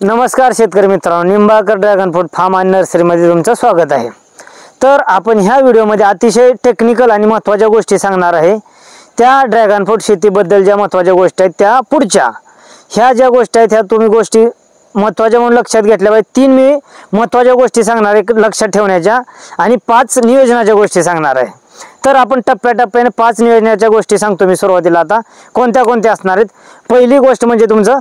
नमस्कार शेतकरी मित्रांनो, निंबाळकर ड्रॅगन फ्रूट फार्म आणि नर्सरीमध्ये तुमचं स्वागत आहे। तर आपण ह्या व्हिडिओमध्ये अतिशय टेक्निकल आणि महत्त्वाच्या गोष्टी सांगणार आहे। त्या ड्रॅगन फ्रूट शेतीबद्दल ज्या महत्त्वाच्या गोष्टी आहेत त्या पुढच्या ह्या ज्या गोष्टी आहेत ह्या तुम्ही गोष्टी महत्त्वाच्या म्हणून लक्षात घेतल्या पाहिजे। 3 मी महत्त्वाच्या गोष्टी सांगणार आहे लक्षात ठेवण्याच्या आणि 5 नियोजनाच्या गोष्टी सांगणार आहे। तर आपण टप्प्याटप्प्याने 5 नियोजनाच्या गोष्टी सांगतो मी सुरुवातीला। आता कोणत्या कोणत्या असणार आहेत? पहिली गोष्ट म्हणजे तुमचं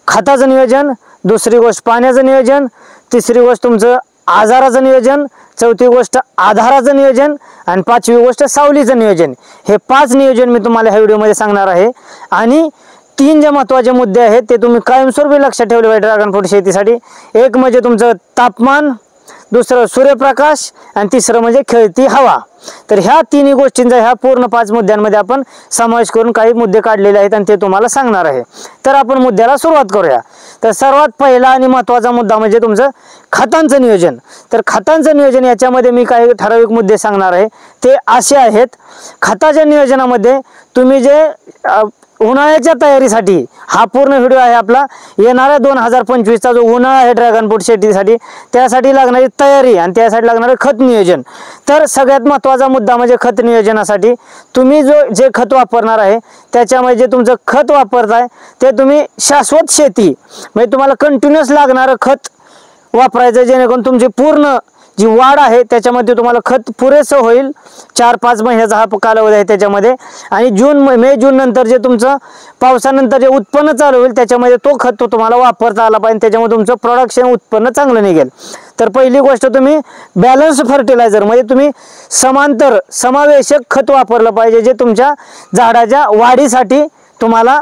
खताचं नियोजन, दुसरी गोष्ट पाण्याचं नियोजन, तिसरी गोष्ट तुमचं आजाराचं नियोजन, चौथी गोष्ट आधाराचं नियोजन आणि 5वी गोष्ट सावलीचं नियोजन। हे 5 नियोजन मी तुम्हाला ह्या व्हिडिओमध्ये सांगणार आहे। आणि 3 जे महत्त्वाचे मुद्दे आहेत ते तुम्ही कायमस्वरूपी लक्षात ठेवले पाहिजे ड्रॅगन फ्रूट शेतीसाठी। एक म्हणजे तुमचं तापमान, दुसरं सूर्यप्रकाश आणि तिसरं म्हणजे खेळती हवा। तर ह्या 3 गोष्टींचा ह्या पूर्ण 5 मुद्द्यांमध्ये आपण समावेश करून काही मुद्दे काढलेले आहेत आणि ते तुम्हाला सांगणार आहे। तर आपण मुद्द्याला सुरुवात करूया। तर सर्वात पहिला आणि महत्त्वाचा मुद्दा म्हणजे तुमचं खतांचं नियोजन। तर खतांचं नियोजन याच्यामध्ये मी काही ठराविक मुद्दे सांगणार आहे। ते असे आहेत, खताच्या नियोजनामध्ये तुम्ही जे उन्हाळ्याच्या तयारीसाठी हा पूर्ण व्हिडिओ आहे आपला। येणाऱ्या 2025चा जो उन्हाळा आहे ड्रॅगन फ्रूट शेतीसाठी त्यासाठी लागणारी तयारी आणि त्यासाठी लागणारे खत नियोजन। तर सगळ्यात महत्त्वाचा मुद्दा म्हणजे खत नियोजनासाठी तुम्ही जे खत वापरणार आहे त्याच्यामध्ये जे तुमचं खत वापरताय ते तुम्ही शाश्वत शेती म्हणजे तुम्हाला कंटिन्यूअस लागणारं खत वापरायचं, जेणेकरून तुमची पूर्ण जी वाढ आहे त्याच्यामध्ये तुम्हाला खत पुरेसं होईल। 4-5 महिन्याचा हा कालावधी आहे त्याच्यामध्ये। आणि मे जून नंतर जे तुमचं पावसानंतर जे उत्पन्न चालू होईल त्याच्यामध्ये तो खत तुम्हाला वापरता आला पाहिजे, त्याच्यामुळे तुमचं प्रोडक्शन उत्पन्न चांगलं निघेल। तर पहिली गोष्ट तुम्ही बॅलन्स फर्टिलायझर म्हणजे तुम्ही समांतर समावेशक खत वापरलं पाहिजे, जे तुमच्या झाडाच्या वाढीसाठी तुम्हाला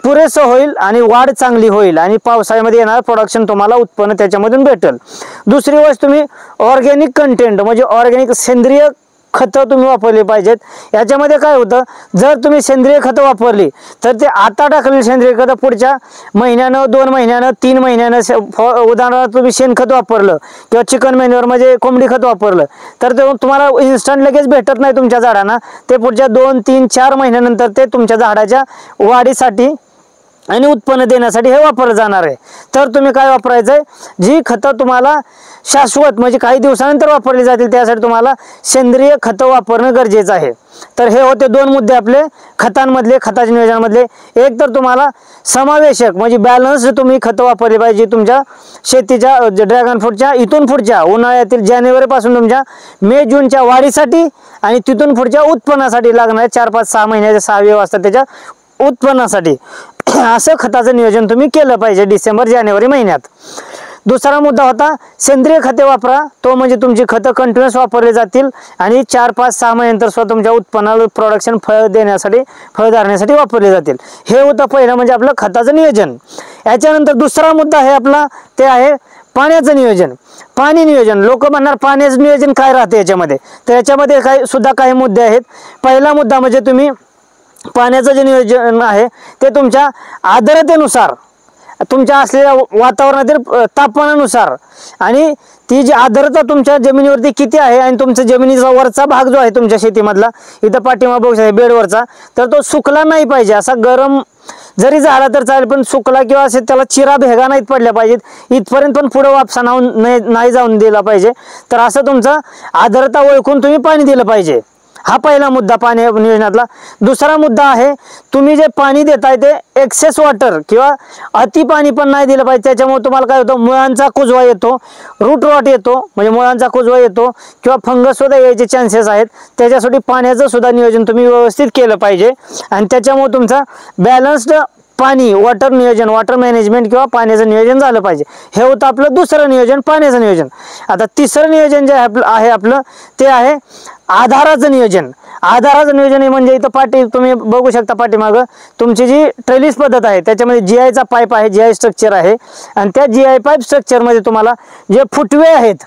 पुरेसं होईल आणि वाढ चांगली होईल आणि पावसाळ्यामध्ये येणारं प्रोडक्शन तुम्हाला उत्पन्न त्याच्यामधून भेटेल। दुसरी गोष्ट तुम्ही ऑर्गॅनिक कंटेंट म्हणजे ऑर्गॅनिक सेंद्रिय खतं तुम्ही वापरली पाहिजेत। याच्यामध्ये काय होतं, जर तुम्ही सेंद्रिय खतं वापरली तर ते आता टाकलेली सेंद्रिय खतं पुढच्या महिन्यानं, 2 महिन्यानं, 3 महिन्यानं, उदाहरणार्थ तुम्ही शेणखत वापरलं किंवा चिकन मॅन्युअर म्हणजे कोंबडी खत वापरलं तर ते तुम्हाला इन्स्टंट लगेच भेटत नाही तुमच्या झाडांना। ते पुढच्या 2, 3, 4 महिन्यानंतर ते तुमच्या झाडाच्या वाढीसाठी आणि उत्पन्न देण्यासाठी हे वापरलं जाणार आहे। तर तुम्ही काय वापरायचंय, जी खतं तुम्हाला शाश्वत म्हणजे काही दिवसानंतर वापरली जातील त्यासाठी तुम्हाला सेंद्रिय खतं वापरणं गरजेचं आहे। तर हे होते 2 मुद्दे आपले खतांमधले, खताच्या नियोजनामधले। एक तर तुम्हाला समावेशक म्हणजे बॅलन्स्ड तुम्ही खतं वापरली पाहिजे तुमच्या शेतीच्या ड्रॅगन फ्रूटच्या इथून पुढच्या उन्हाळ्यातील जानेवारीपासून तुमच्या मे जूनच्या वाढीसाठी आणि तिथून पुढच्या उत्पन्नासाठी लागणाऱ्या 4-5-6 महिन्याच्या 6 वाजता त्याच्या उत्पन्नासाठी असं खताचं नियोजन तुम्ही केलं पाहिजे डिसेंबर-जानेवारी महिन्यात। दुसरा मुद्दा होता सेंद्रिय खते वापरा, तो म्हणजे तुमची खतं कंटिन्यूअस वापरली जातील आणि 4-5-6 महिन्यानंतर स्वतः तुमच्या उत्पन्नाला प्रोडक्शन फळ देण्यासाठी, फळ धारण्यासाठी वापरले जातील। हे होतं पहिलं म्हणजे आपलं खताचं नियोजन। याच्यानंतर दुसरा मुद्दा आहे आपला ते आहे पाण्याचं नियोजन। पाणी नियोजन, लोक म्हणणार पाण्याचं नियोजन काय राहते याच्यामध्ये, तर याच्यामध्ये काही मुद्दे आहेत। पहिला मुद्दा म्हणजे तुम्ही पाण्याचं जे नियोजन आहे ते तुमच्या आर्द्रतेनुसार, तुमच्या असलेल्या वातावरणातील तापमानानुसार आणि ती जी आर्द्रता तुमच्या जमिनीवरती किती आहे आणि तुमच्या जमिनीचा वरचा भाग जो आहे तुमच्या शेतीमधला, इथं पाठीमागे बघू शकता बेडवरचा, तर तो सुकला नाही पाहिजे। असा गरम जरी झाला तर चालेल पण सुकला किंवा असे त्याला चिरा भेगा नाहीत पडल्या पाहिजेत, इथपर्यंत पण पुढे वापसा नाही जाऊन दिला पाहिजे। तर असं तुमचं आर्द्रता ओळखून तुम्ही पाणी दिलं पाहिजे। हा पहिला मुद्दा पाणी नियोजनातला। दुसरा मुद्दा आहे तुम्ही जे पाणी देताय ते एक्सेस वॉटर किंवा अति पाणी पण नाही दिलं पाहिजे। त्याच्यामुळे तुम्हाला काय होतं, मुळांचा कुजवा येतो, रूट रॉट येतो म्हणजे मुळांचा कुजवा येतो किंवा फंगस सुद्धा यायचे चान्सेस आहेत। त्याच्यासाठी पाण्याचं सुद्धा नियोजन तुम्ही व्यवस्थित केलं पाहिजे आणि त्याच्यामुळे तुमचा बॅलन्स्ड पाणी वॉटर नियोजन, वॉटर मॅनेजमेंट किंवा पाण्याचं नियोजन झालं पाहिजे। हे होतं आपलं दुसरं नियोजन, पाण्याचं नियोजन। आता तिसरं नियोजन जे आहे आपलं ते आहे आधाराचं नियोजन। आधाराचं नियोजन म्हणजे इथं तुम्ही बघू शकता पाठीमागं तुमची जी ट्रेलिस पद्धत आहे त्याच्यामध्ये जीआयचा पाईप आहे, जीआय स्ट्रक्चर आहे आणि त्या जीआय पाईप स्ट्रक्चरमध्ये तुम्हाला जे फुटवे आहेत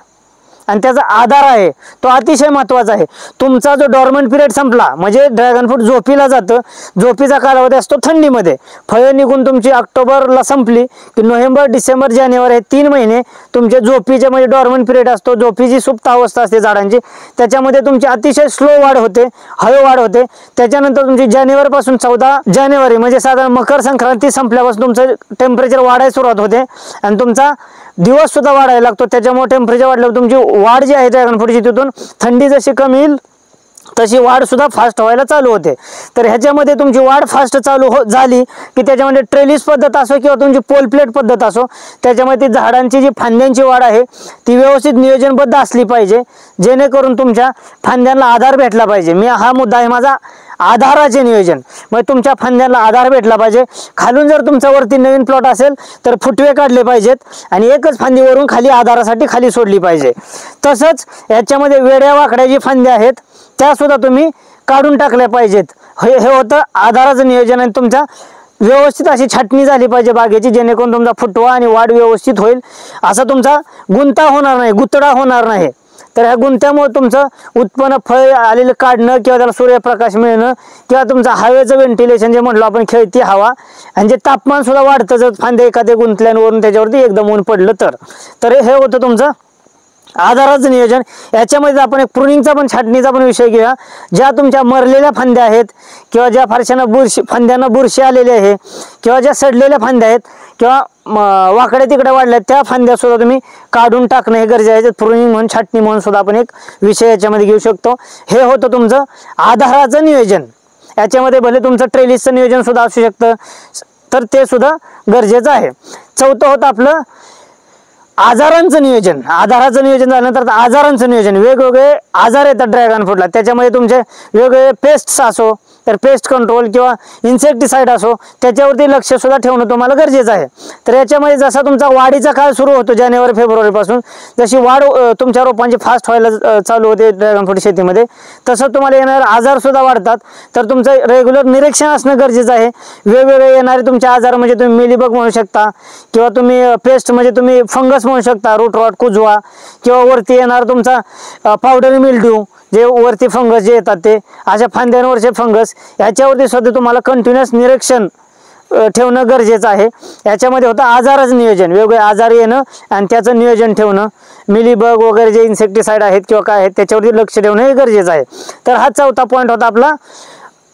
आणि त्याचा आधार आहे तो अतिशय महत्त्वाचा आहे। तुमचा जो डॉर्मंट पिरियड संपला म्हणजे ड्रॅगन फ्रूट झोपीला जातं, झोपीचा कालावधी असतो थंडीमध्ये। फळे निघून तुमची ऑक्टोबरला संपली की नोव्हेंबर डिसेंबर जानेवारी हे 3 महिने तुमचे झोपीचे म्हणजे डॉर्मंट पिरियड असतो, झोपीची सुप्त अवस्था असते झाडांची, त्याच्यामध्ये तुमची अतिशय स्लो वाढ होते, हळू वाढ होते। त्याच्यानंतर तुमची जानेवारीपासून 14 जानेवारी म्हणजे साधारण मकर संक्रांती संपल्यापासून तुमचं टेम्परेचर वाढायला सुरुवात होते आणि तुमचा दिवस सुद्धा वाढायला लागतो। त्याच्यामुळे टेम्परेचर वाढल्यावर तुमची वाढ जी आहे ड्रॅगन फ्रूटची तिथून थंडी जशी कमी येईल तशी वाढ सुद्धा फास्ट व्हायला चालू होते। तर ह्याच्यामध्ये तुमची वाढ फास्ट चालू झाली की त्याच्यामध्ये ट्रेलिस पद्धत असो किंवा तुमची पोल प्लेट पद्धत असो, त्याच्यामध्ये ती झाडांची जी फांद्यांची वाढ आहे ती व्यवस्थित नियोजनबद्ध असली पाहिजे, जेणेकरून तुमच्या फांद्यांना आधार भेटला पाहिजे। मी हा मुद्दा आहे माझा, आधाराचे नियोजन, मग तुमच्या फांद्याला आधार भेटला पाहिजे। खालून जर तुमचा वरती नवीन प्लॉट असेल तर फुटवे काढले पाहिजेत आणि एकच फांदी वरून खाली आधारासाठी खाली सोडली पाहिजे। तसंच याच्यामध्ये वेड्या वाकड्या जी फांद्या आहेत त्या सुद्धा तुम्ही काढून टाकल्या पाहिजेत। हे होतं आधाराचं नियोजन आणि तुमच्या व्यवस्थित अशी छाटणी झाली पाहिजे बागेची, जेणेकरून तुमचा फुटवा आणि वाढ व्यवस्थित होईल, असा तुमचा गुंता होणार नाही, गुतडा होणार नाही। तर ह्या गुंत्यामुळे तुमचं उत्पन्न फळ आलेलं काढणं किंवा त्याला सूर्यप्रकाश मिळणं किंवा तुमचं हवेचं व्हेंटिलेशन जे म्हटलं आपण खेळती हवा आणि जे तापमान सुद्धा वाढतं जर फांदे एखाद्या गुंतल्यावरून त्याच्यावरती एकदम ऊन पडलं तर हे होतं तुमचं आधाराचं नियोजन। याच्यामध्ये आपण एक प्रुनिंगचा पण छाटणीचा पण विषय घेऊया। ज्या तुमच्या मरलेल्या फांद्या आहेत किंवा ज्या फांद्यांना बुरशी आलेली आहे किंवा ज्या सडलेल्या फांद्या आहेत किंवा वाकडे तिकडे वाढल्या त्या फांद्या सुद्धा तुम्ही काढून टाकणं हे गरजेचं आहे। प्रुनिंग म्हणून छाटणी म्हणून सुद्धा आपण एक विषय याच्यामध्ये घेऊ शकतो। हे होतं तुमचं आधाराचं नियोजन। याच्यामध्ये भले तुमचं ट्रेलिसचं नियोजन सुद्धा असू शकतं, तर ते सुद्धा गरजेचं आहे। चौथं होतं आपलं आजारांचं नियोजन। आधाराचं नियोजन झाल्यानंतर आजारांचं नियोजन, वेगवेगळे आजार येतात ड्रॅगन फ्रूटला, त्याच्यामध्ये तुमचे वेगवेगळे पेस्ट्स असो तर पेस्ट कंट्रोल किंवा इन्सेक्टिसाइड असो त्याच्यावरती लक्ष सुद्धा ठेवणं तुम्हाला गरजेचं आहे। तर याच्यामध्ये जसा तुमचा वाढीचा काळ सुरू होतो जानेवारी फेब्रुवारीपासून, जशी वाढ तुमच्या रोपांची फास्ट व्हायला चालू होते ड्रॅगन फ्रूट शेतीमध्ये, तसं तुम्हाला येणारे आजार सुद्धा वाढतात। तर तुमचं रेग्युलर निरीक्षण असणं गरजेचं आहे। वेगवेगळे येणारे तुमचे आजार म्हणजे तुम्ही मिलीबग म्हणू शकता किंवा तुम्ही पेस्ट म्हणजे तुम्ही फंगस म्हणू शकता, रूट रॉट, कुजवा, किंवा वरती येणार तुमचा पावडर मिल्ड्यू, जे वरती फंगस जे येतात ते अशा फांद्यांवरचे फंगस, याच्यावरती सुद्धा तुम्हाला कंटिन्युअस निरीक्षण ठेवणं गरजेचं आहे। याच्यामध्ये होतं आजाराचं नियोजन, वेगवेगळे आजार येणं आणि त्याचं नियोजन ठेवणं, मिलीबग वगैरे जे इन्सेक्टिसाइड आहेत किंवा काय आहेत त्याच्यावरती लक्ष ठेवणं हे गरजेचं आहे। तर हा चौथा पॉईंट होता आपला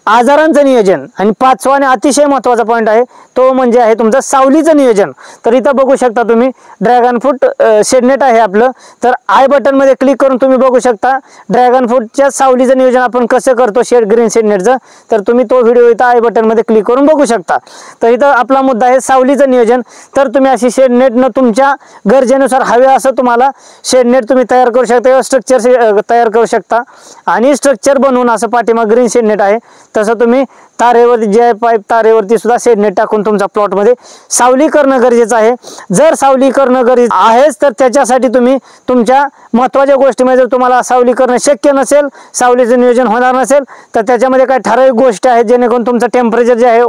आजारांचं नियोजन। आणि पाचवा आणि अतिशय महत्त्वाचा पॉईंट आहे तो म्हणजे आहे तुमचं सावलीचं नियोजन। तर इथं बघू शकता तुम्ही ड्रॅगन फ्रूट शेडनेट आहे आपलं, तर आय बटनमध्ये क्लिक करून तुम्ही बघू शकता ड्रॅगन फ्रूटच्या सावलीचं नियोजन आपण कसं करतो ग्रीन शेडनेटचं, तर तुम्ही तो व्हिडिओ इथं आय बटनमध्ये क्लिक करून बघू शकता। तर इथं आपला मुद्दा आहे सावलीचं नियोजन। तर तुम्ही अशी शेडनेटनं तुमच्या गरजेनुसार हवे असं तुम्हाला शेडनेट तुम्ही तयार करू शकता किंवा स्ट्रक्चर तयार करू शकता आणि स्ट्रक्चर बनवून असं पाठीमागे ग्रीन शेडनेट आहे तसं तुम्ही तारेवरती जे पाईप तारेवरती सुद्धा शेडनेट टाकून तुमच्या प्लॉटमध्ये सावली करणं गरजेचं आहे। जर सावली करणं गरजेचं आहेच तर त्याच्यासाठी तुम्ही तुमच्या महत्त्वाच्या गोष्टीमध्ये जर तुम्हाला सावली करणं शक्य नसेल, सावलीचं नियोजन होणार नसेल, तर त्याच्यामध्ये काही ठराविक गोष्टी आहेत जेणेकरून तुमचं टेम्परेचर जे आहे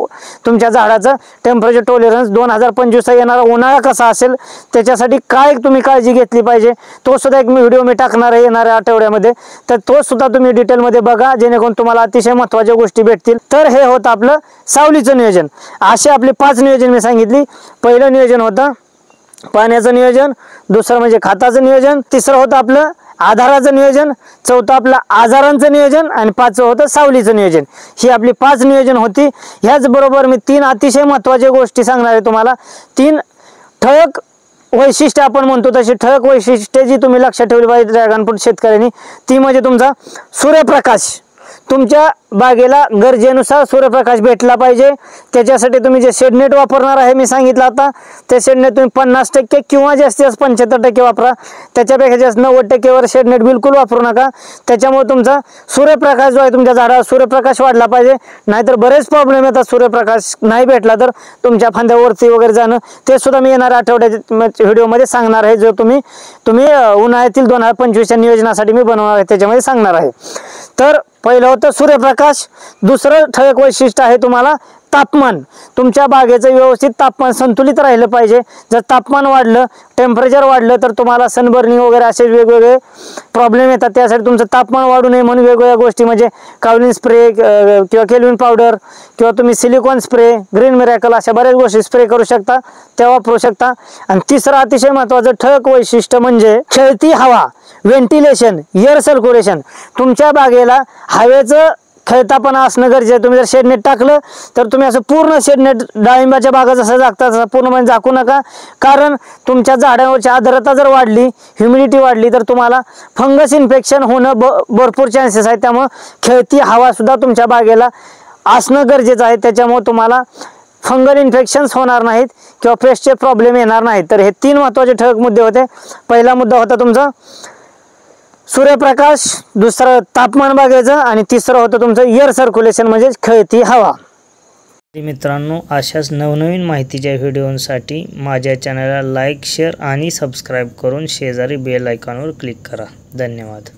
तुमच्या झाडाचं टेम्परेचर टॉलरन्स 2025 येणारा उन्हाळा कसा असेल त्याच्यासाठी काय तुम्ही काळजी घेतली पाहिजे तो सुद्धा एक व्हिडिओ मी टाकणार आहे येणाऱ्या आठवड्यामध्ये। तर तो सुद्धा तुम्ही डिटेलमध्ये बघा जेणेकरून तुम्हाला अतिशय महत्त्वाच्या गोष्टी भेटतील। तर हे होतं आपलं सावलीचं नियोजन। असे आपले 5 नियोजन मी सांगितली। पहिलं नियोजन होतं पाण्याचं नियोजन, दुसरं म्हणजे खताचं नियोजन, तिसरं होतं आपलं आधाराचं नियोजन, चौथं आपलं आजारांचं नियोजन आणि पाचवं होतं सावलीचं नियोजन। ही आपली 5 नियोजन होती। ह्याचबरोबर मी 3 अतिशय महत्त्वाच्या गोष्टी सांगणार आहे तुम्हाला। 3 ठळक वैशिष्ट्य आपण म्हणतो तशी ठळक वैशिष्ट्ये जी तुम्ही लक्षात ठेवली पाहिजे ड्रॅगन फ्रूट शेतकऱ्यांनी, ती म्हणजे तुमचा सूर्यप्रकाश। तुमच्या बागेला गरजेनुसार सूर्यप्रकाश भेटला पाहिजे। त्याच्यासाठी तुम्ही जे शेडनेट वापरणार आहे मी सांगितलं आता, ते शेडनेट तुम्ही 50% किंवा जास्तीत जास्त 75% वापरा। त्याच्यापेक्षा जास्त 90% वर शेडनेट बिलकुल वापरू नका। त्याच्यामुळे तुमचा सूर्यप्रकाश जो आहे तुमच्या झाडाला सूर्यप्रकाश वाढला पाहिजे, नाहीतर बरेच प्रॉब्लेम येतात सूर्यप्रकाश नाही भेटला तर तुमच्या फांद्यावरती वगैरे जाणं। ते सुद्धा मी येणाऱ्या आठवड्याच्या व्हिडिओमध्ये सांगणार आहे, जो तुम्ही उन्हाळ्यातील 2025च्या नियोजनासाठी मी बनवणार आहे त्याच्यामध्ये सांगणार आहे। तर पहिलं होतं सूर्यप्रकाश, दुसरं ठळक वैशिष्ट्य आहे तुम्हाला तापमान, तुमच्या बागेचं व्यवस्थित तापमान संतुलित राहिलं पाहिजे. जर तापमान वाढलं, टेम्परेचर वाढलं तर तुम्हाला सनबर्निंग वगैरे असे वेगवेगळे प्रॉब्लेम येतात. त्यासाठी तुमचं तापमान वाढू नये म्हणून वेगवेगळ्या गोष्टी म्हणजे कावलिन स्प्रे किंवा केल्विन पावडर किंवा तुम्ही सिलिकॉन स्प्रे, ग्रीन मिरॅकल अशा बऱ्याच गोष्टी स्प्रे करू शकता, त्या वापरू शकता. आणि तिसरं अतिशय महत्त्वाचं ठळक वैशिष्ट्य म्हणजे खेळती हवा, व्हेंटिलेशन, एअर सर्क्युलेशन. तुमच्या बागेला हवेचं खेळतापणा असणं गरजेचं आहे. तुम्ही जर शेडनेट टाकलं तर तुम्ही असं पूर्ण शेडनेट, डाळिंबाच्या बागा जसं झाकतात तसं पूर्णपणे झाकू नका. कारण तुमच्या झाडांवरची आर्द्रता जर वाढली, ह्युमिडिटी वाढली तर तुम्हाला फंगस इन्फेक्शन होणं भरपूर चान्सेस आहेत. त्यामुळं खेळती हवा सुद्धा तुमच्या बागेला असणं गरजेचं आहे. त्याच्यामुळे तुम्हाला फंगल इन्फेक्शन्स होणार नाहीत किंवा पेस्टचे प्रॉब्लेम येणार नाहीत. तर हे 3 महत्त्वाचे ठळक मुद्दे होते. पहिला मुद्दा होता तुमचा सूर्यप्रकाश, दुसरं तापमान बागेचं आणि तिसरं होतं तुमचं एअर सर्क्युलेशन म्हणजे खेळती हवा. मित्रांनो, अशाच नवनवीन माहितीच्या व्हिडिओसाठी माझ्या चॅनलला लाईक, शेअर आणि सबस्क्राईब करून शेजारी बेल आयकॉनवर क्लिक करा. धन्यवाद.